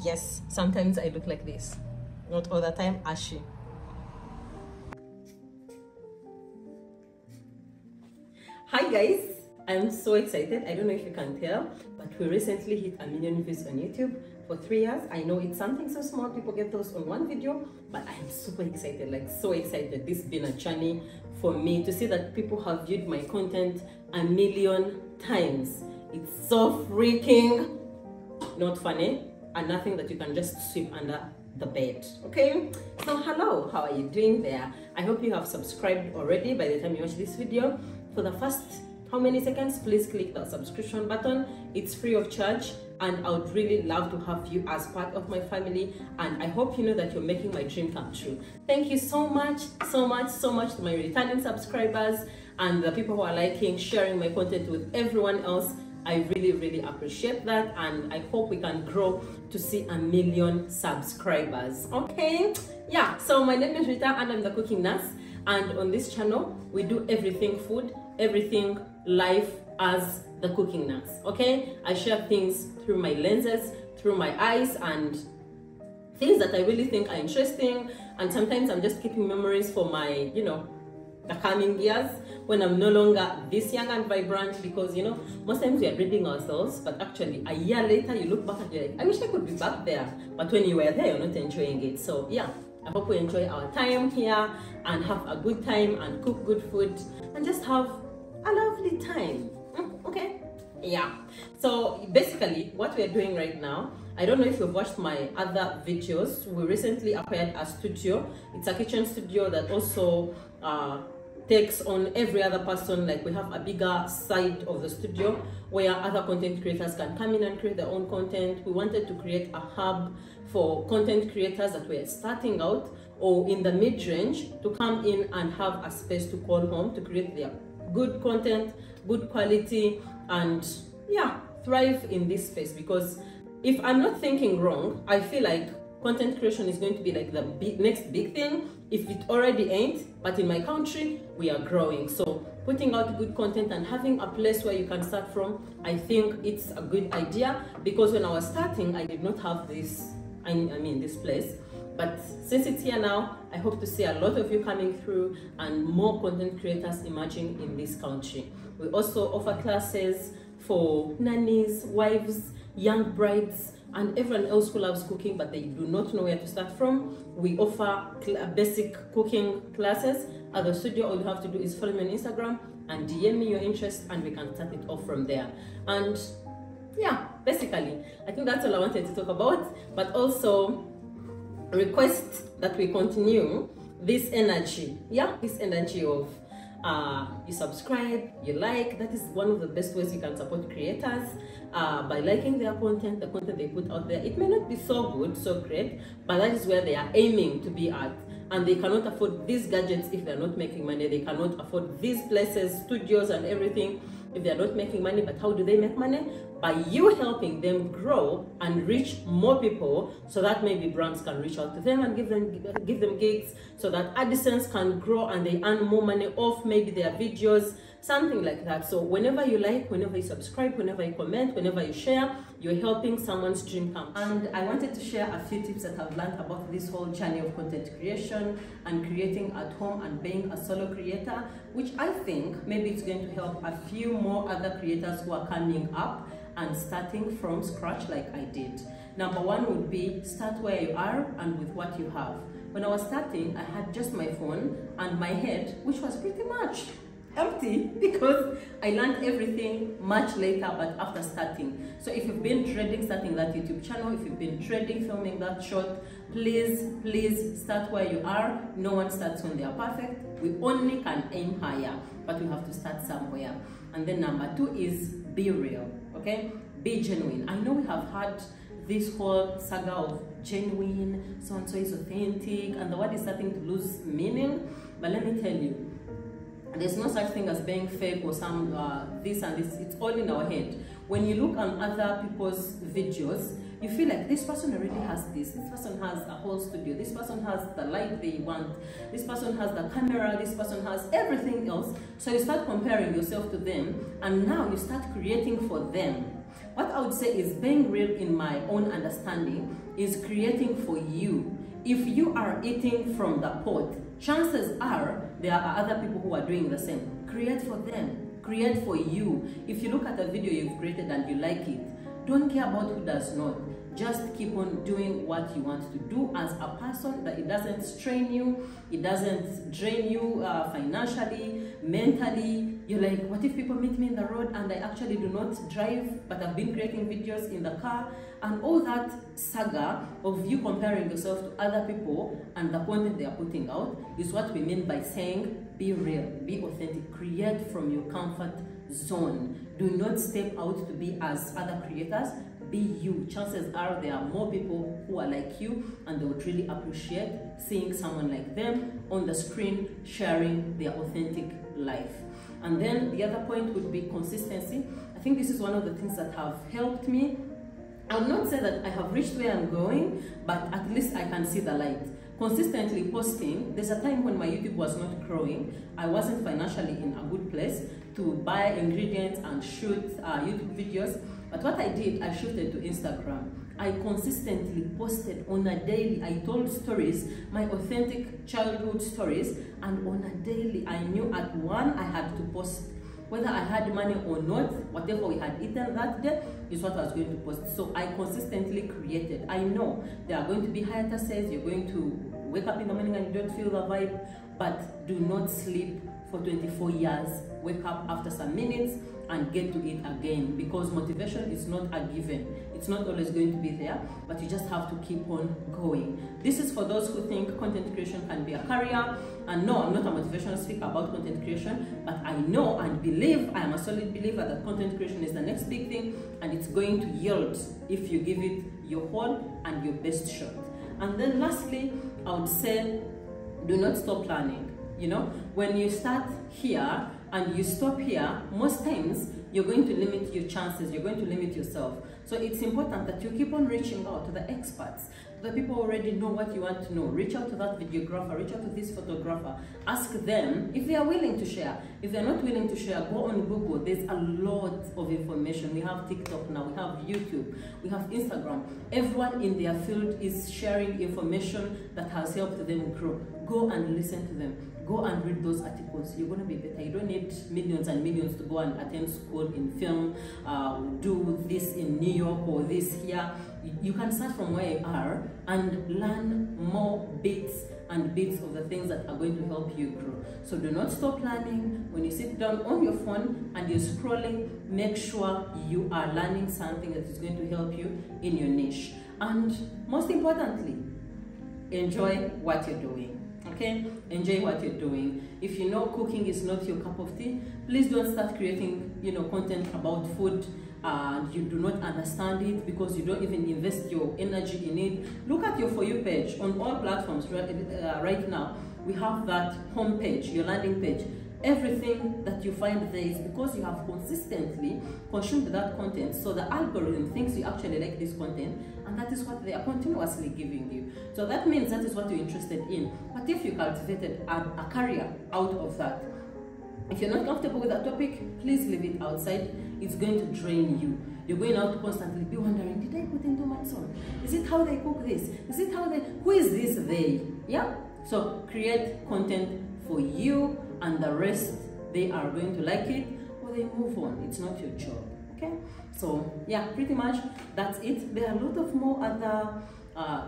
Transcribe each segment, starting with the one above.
Yes, sometimes I look like this, not all the time, ashy. Hi guys, I'm so excited. I don't know if you can tell, but we recently hit 1 million views on YouTube for 3 years. I know it's something so small, people get those on one video, but I'm super excited, like so excited. This has been a journey for me to see that people have viewed my content 1 million times. It's so freaking not funny and nothing that you can just sweep under the bed. Okay, so hello, how are you doing there? I hope you have subscribed already by the time you watch this video. For the first how many seconds, please click that subscription button. It's free of charge, and I would really love to have you as part of my family, and I hope you know that you're making my dream come true. Thank you so much to my returning subscribers and the people who are liking, sharing my content with everyone else. I really appreciate that, and I hope we can grow to see 1 million subscribers. Okay, yeah, so my name is Rita and I'm the cooking nurse, and on this channel we do everything food, everything life as the cooking nurse. Okay, I share things through my lenses, through my eyes, and things that I really think are interesting, and sometimes I'm just keeping memories for my, you know, the coming years when I'm no longer this young and vibrant, because you know, most times we are reading ourselves, but actually a year later you look back and you're like, I wish I could be back there, but when you were there you're not enjoying it. So yeah, I hope we enjoy our time here and have a good time and cook good food and just have a lovely time. Okay, yeah, so basically what we're doing right now, I don't know if you've watched my other videos. We recently acquired a studio. It's a kitchen studio that also takes on every other person. Like, we have a bigger side of the studio where other content creators can come in and create their own content. We wanted to create a hub for content creators that were starting out or in the mid-range to come in and have a space to call home, to create their good content, good quality, and yeah, thrive in this space. Because if I'm not thinking wrong, I feel like content creation is going to be like the next big thing, if it already ain't. But in my country, we are growing. So putting out good content and having a place where you can start from, I think it's a good idea. Because when I was starting, I did not have this, I mean this place. But since it's here now, I hope to see a lot of you coming through and more content creators emerging in this country. We also offer classes for nannies, wives, young brides, and everyone else who loves cooking but they do not know where to start from. We offer basic cooking classes at the studio. All you have to do is follow me on Instagram and DM me your interest, and we can start it off from there. And yeah, basically I think that's all I wanted to talk about, but also request that we continue this energy, yeah, this energy of you subscribe, you like. That is one of the best ways you can support creators, by liking their content, the content they put out there. It may not be so good, so great, but that is where they are aiming to be at. And they cannot afford these gadgets if they're not making money. They cannot afford these places, studios and everything, if they're not making money. But how do they make money? By you helping them grow and reach more people, so that maybe brands can reach out to them and give them gigs, so that AdSense can grow and they earn more money off maybe their videos, something like that. So whenever you like, whenever you subscribe, whenever you comment, whenever you share, you're helping someone's dream come. And I wanted to share a few tips that I've learned about this whole journey of content creation and creating at home and being a solo creator, which I think maybe it's going to help a few more other creators who are coming up and starting from scratch like I did. Number one would be start where you are and with what you have. When I was starting, I had just my phone and my head, which was pretty much empty, because I learned everything much later, but after starting. So if you've been dreading starting that YouTube channel, if you've been dreading filming that short, please start where you are. No one starts when they are perfect. We only can aim higher, but we have to start somewhere. And then number two is be real, okay? Be genuine. I know we have had this whole saga of genuine, so-and-so is authentic, and the word is starting to lose meaning. But let me tell you, there's no such thing as being fake or some this and this. It's all in our head. When you look on other people's videos, you feel like this person already has this person has a whole studio, this person has the light they want, this person has the camera, this person has everything else. So you start comparing yourself to them, and now you start creating for them. What I would say is, being real in my own understanding is creating for you. If you are eating from the pot, chances are there are other people who are doing the same. Create for them, create for you. If you look at a video you've created and you like it, don't care about who does not. Just keep on doing what you want to do as a person, that it doesn't strain you, it doesn't drain you financially, mentally. You're like, what if people meet me in the road and I actually do not drive, but I've been creating videos in the car? And all that saga of you comparing yourself to other people and the content they are putting out is what we mean by saying, be real, be authentic, create from your comfort zone. Do not step out to be as other creators. Be you. Chances are there are more people who are like you, and they would really appreciate seeing someone like them on the screen sharing their authentic life. And then the other point would be consistency. I think this is one of the things that have helped me. I would not say that I have reached where I'm going, but at least I can see the light. Consistently posting. There's a time when my YouTube was not growing. I wasn't financially in a good place to buy ingredients and shoot YouTube videos. But what I did, I shifted to Instagram. I consistently posted on a daily. I told stories, my authentic childhood stories, and on a daily, I knew at 1 I had to post. Whether I had money or not, whatever we had eaten that day is what I was going to post. So I consistently created. I know there are going to be hiatuses. You're going to wake up in the morning and you don't feel the vibe, but do not sleep for 24 years. Wake up after some minutes and get to it again, because motivation is not a given. It's not always going to be there, but you just have to keep on going. This is for those who think content creation can be a career. And no, I'm not a motivational speaker about content creation, but I know and believe, I am a solid believer that content creation is the next big thing, and it's going to yield if you give it your whole and your best shot. And then lastly, I would say, do not stop learning. You know, when you start here and you stop here, most times you're going to limit your chances, you're going to limit yourself. So it's important that you keep on reaching out to the experts, to the people who already know what you want to know. Reach out to that videographer, reach out to this photographer, ask them if they are willing to share. If they're not willing to share, go on Google. There's a lot of information. We have TikTok now, we have YouTube, we have Instagram. Everyone in their field is sharing information that has helped them grow. Go and listen to them. Go and read those articles. You're going to be better. You don't need millions and millions to go and attend school in film, do this in New York or this here. You can start from where you are and learn more bits and bits of the things that are going to help you grow. So do not stop learning. When you sit down on your phone and you're scrolling, make sure you are learning something that is going to help you in your niche. And most importantly, enjoy what you're doing. Okay, enjoy what you're doing. If you know cooking is not your cup of tea, please don't start creating, content about food and you do not understand it because you don't even invest your energy in it. Look at your For You page on all platforms right now. We have that home page, your landing page. Everything that you find there is because you have consistently consumed that content. So the algorithm thinks you actually like this content, and that is what they are continuously giving you. So that means that is what you're interested in. What if you cultivated a career out of that? If you're not comfortable with that topic, please leave it outside. It's going to drain you. You're going out to constantly be wondering, did I put in too much salt? Is it how they cook this? Is it how they, who is this they? Yeah? So create content for you, and the rest, they are going to like it or they move on. It's not your job. Okay? So yeah, pretty much that's it. There are a lot of more other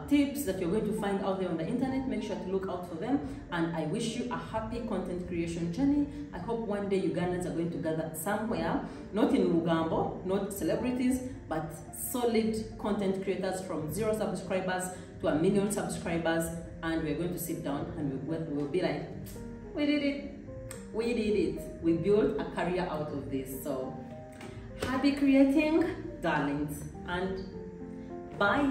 tips that you're going to find out there on the internet. Make sure to look out for them, and I wish you a happy content creation journey. I hope one day Ugandans are going to gather somewhere, not in Lugambo, not celebrities, but solid content creators from 0 subscribers to 1 million subscribers, and we're going to sit down and we'll be like, we did it, we did it, we built a career out of this. So happy creating, darlings, and bye.